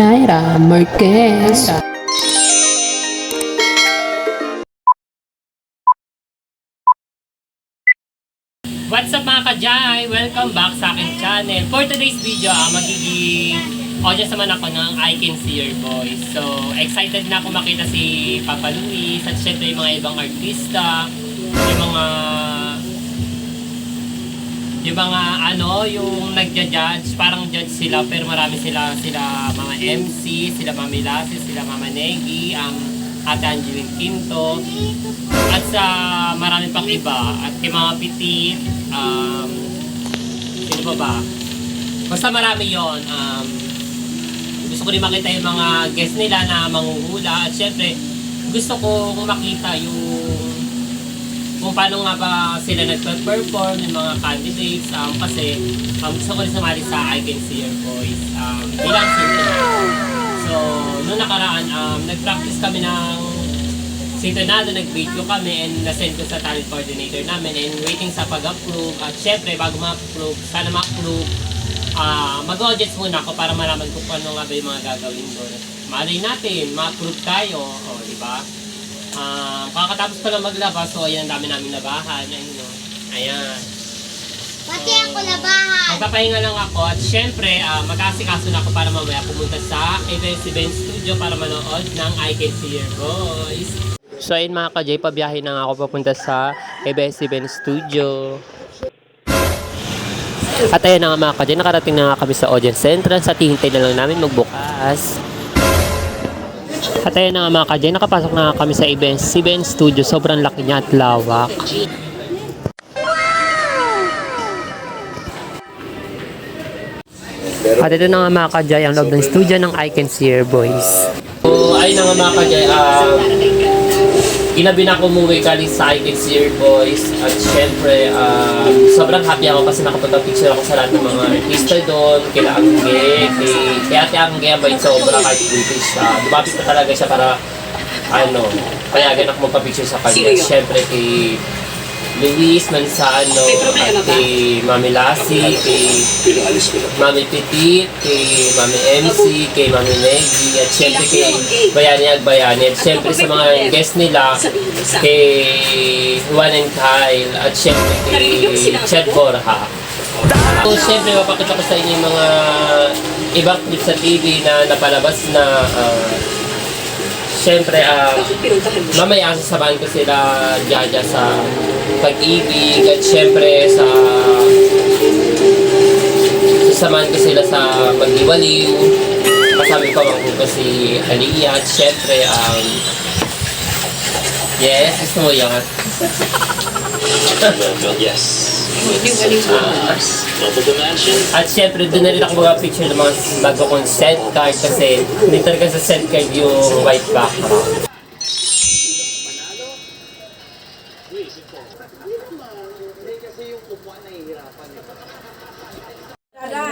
Ira Marquez. What's up mga ka-Jai? Welcome back sa aking channel. For today's video, magiging audience naman ako ng I Can See Your Voice. So, excited na ako makita si Papa Luis at syempre yung mga ibang artista, yung nagja-judge, parang judge sila pero marami sila mga MC, sila Mami Lassie, sila Mama Negi, Ate Angeline Quinto, at sa marami pang iba, at kay mga Petit, sino pa ba? Basta marami yon. Gusto ko rin makita yung mga guests nila na manghuhula, at syempre gusto ko makita kung paano nga ba sila nag-perform, yung mga candidates, kasi gusto ko rin sumali sa I Can See Your Voice bilang singer. So, noong nakaraan, nag-practice kami ng sintonado, nag-video kami, and nasend ko sa talent coordinator namin, and waiting sa pag-approve. At syempre, bago ma-approve, sana ma-approve, mag-audience muna ako para malaman ko kung ano nga ba yung mga gagawin doon. Malay natin, ma-approve tayo, di ba? Kakatapos ko lang maglaba, so ayan, dami namin labahan. Ayan. Pati ako labahan. Magpapahinga lang ako, at syempre, mag-asikaso na ako para mamaya pumunta sa ABS-CBN Studio para manood ng I Can See Your Voice. So ayun mga ka-Jay, pabiyahe na nga ako papunta sa ABS-CBN Studio. At ayun na nga mga ka-Jay, nakarating na nga kami sa audience entrance at hihintay na lang namin magbukas. At ayun na nga mga ka-Jay, nakapasok na kami sa ABS-CBN Studio. Sobrang laki niya at lawak. At ito na nga mga ka-Jay, ang loob ng studio ng I Can See Your Voice. So ayun na nga mga ka-Jay, ginabi na ako umuwi galing sa I Can See Your Voice. At syempre, sobrang happy ako kasi nakapag-picture ako sa lahat ng mga artista doon. Kila Angge, kay Ate Angge, may sobra kahit British. Dumapit na talaga siya para, payagan ako magpa-picture sa kanya. Syempre, kay Luis Manzano, at kay Mami Lassie, kay Mami Petit, kay Mami MC, kay Mami Negi, at syempre kay Bayani Agbayani, at syempre sa mga guests nila, kay Juan and Kyle, at syempre kay Chet Borja. So syempre mapakita ko sa inyo yung mga ibang clips sa TV na napalabas na syempre, mamaya sasamahan ko sila Jaja sa Pag-ibig, at syempre sasamahan ko sila sa Magdiwaliw. Kasama ko ko si Aliyah, at syempre, yes, gusto mo yan? Yes. At syempre, doon na rin ako mga-picture ng mga bago kong scent card kasi hindi talaga sa scent card yung white background.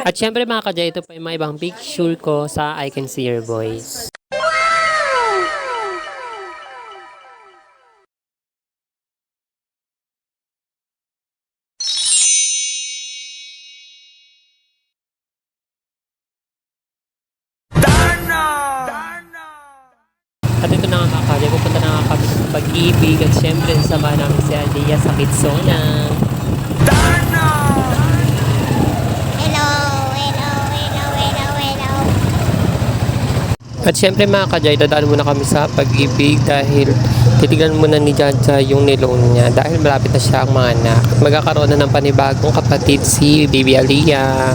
At syempre mga ka-Jay, ito pa yung mga ibang picture ko sa I Can See Your Voice. At ito na nga mga ka-Jay, pupunta na nga kami sa Pag-ibig, at syempre sasama namin si Aliyah sa Kitsona. At syempre mga ka-Jay, dadaan muna kami sa Pag-ibig dahil titignan muna ni Jaja yung nilong niya dahil malapit na siya ang mga anak. Magkakaroon na ng panibagong kapatid si Baby Aliyah.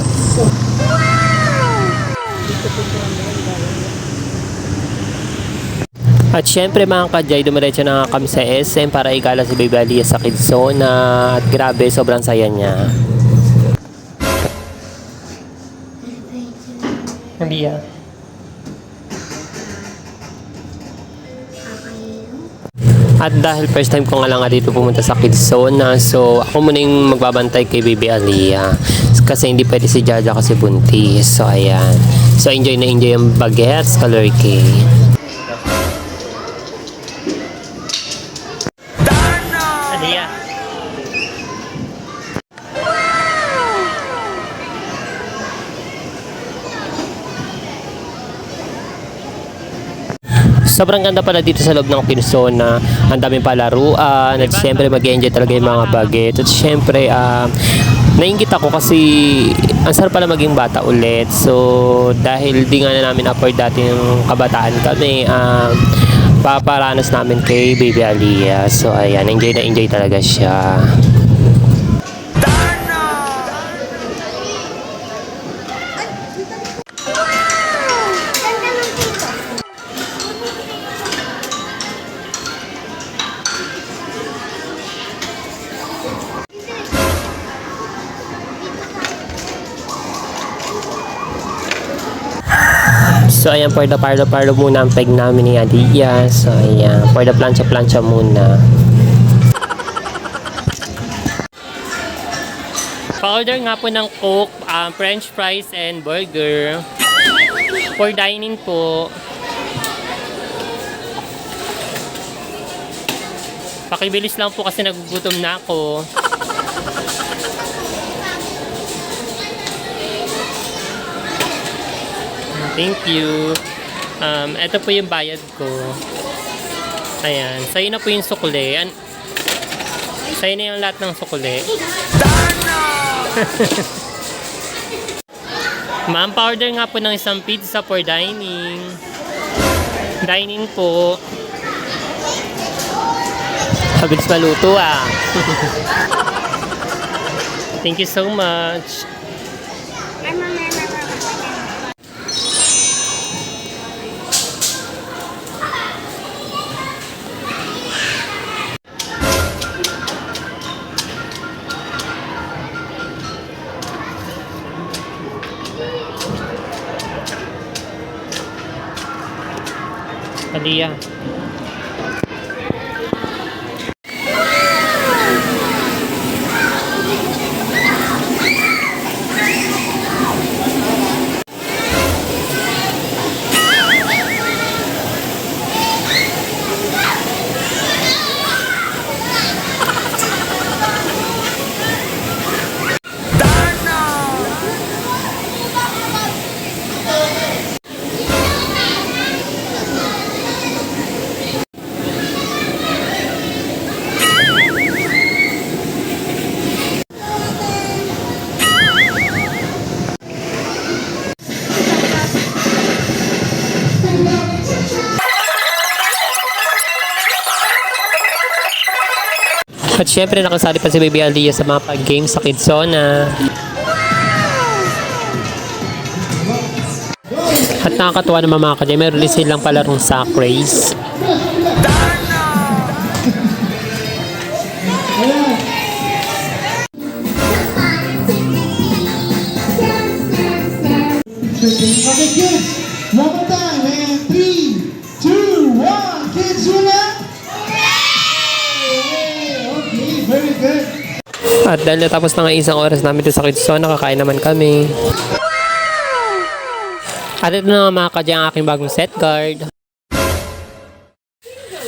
At syempre mga ka-Jay, dumiretso na nga kami sa SM para igala si Baby Aliyah sa Kitsona. At grabe, sobrang saya niya. Aliyah. At dahil first time ko nga lang dito pumunta sa Kitsona, so ako muna yung magbabantay kay Baby Aliyah. Kasi hindi pwede si Jaja kasi buntis. So ayan. So enjoy na enjoy yung bagets, color cake. Aliyah. sobrang ganda pala dito sa loob ng Quezona. Ang daming palaruan at syempre mag-enjoy talaga yung mga bagets. At syempre nainggit ako kasi ang sarap pala maging bata ulit. So dahil di nga na namin afford dati yung kabataan kami, paparanas namin kay Baby Aliyah. So ayan, enjoy na enjoy talaga siya. Ganda ng dito. So ayan, for the parlo muna ang peg namin ni Aliyah. So ayan, for the plancha muna. Pa-order nga po ng Coke, French fries and burger. For dining po. Pakibilis lang po kasi nagugutom na ako. Thank you. Ito po yung bayad ko. Ayan. Sa'yo na po yung sukle. Sa'yo na yung lahat ng sukle. Ma'am, pa-order nga po ng isang pizza for dining. Dining po. Habilis maluto Thank you so much. Aliyah. At syempre nakasali pa si Baby Aliyah sa mga pag-games sa Quezona. At nakakatuwa naman mga ka-Jay, meron din silang palarong sack race. Okay, kids, one more time, and 3, 2, 1, kids, una! Okay, very good. At dahil natapos na nga isang oras namin dito sa Quezona, kakain naman kami. At ito na nga mga ka-Jay ang aking bagong set guard.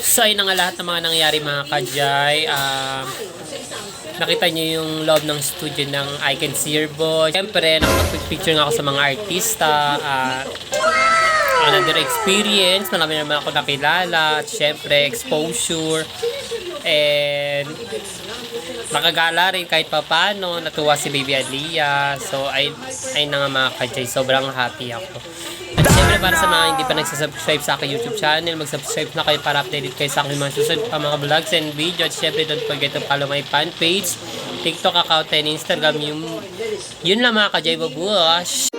So ayun na nga lahat ng mga nangyayari mga ka-Jay. Nakita niyo yung loob ng studio ng I Can See Your Boy. Siyempre, nakapag-picture nga ako sa mga artista. Another experience. Marami naman ako nakilala. At siyempre, exposure. And nakagala rin kahit papano. Natuwa si Baby Aliyah. So, ayun na nga mga ka-Jay. Sobrang happy ako. At siyempre, para sa mga hindi pa nagsasubscribe sa aking YouTube channel, mag-subscribe na kayo para updated kayo sa aking mga susunod pa mga vlogs and video. At siyempre, don't forget to follow my fan page, TikTok account and Instagram. Yun lang mga ka-Jay. Babush!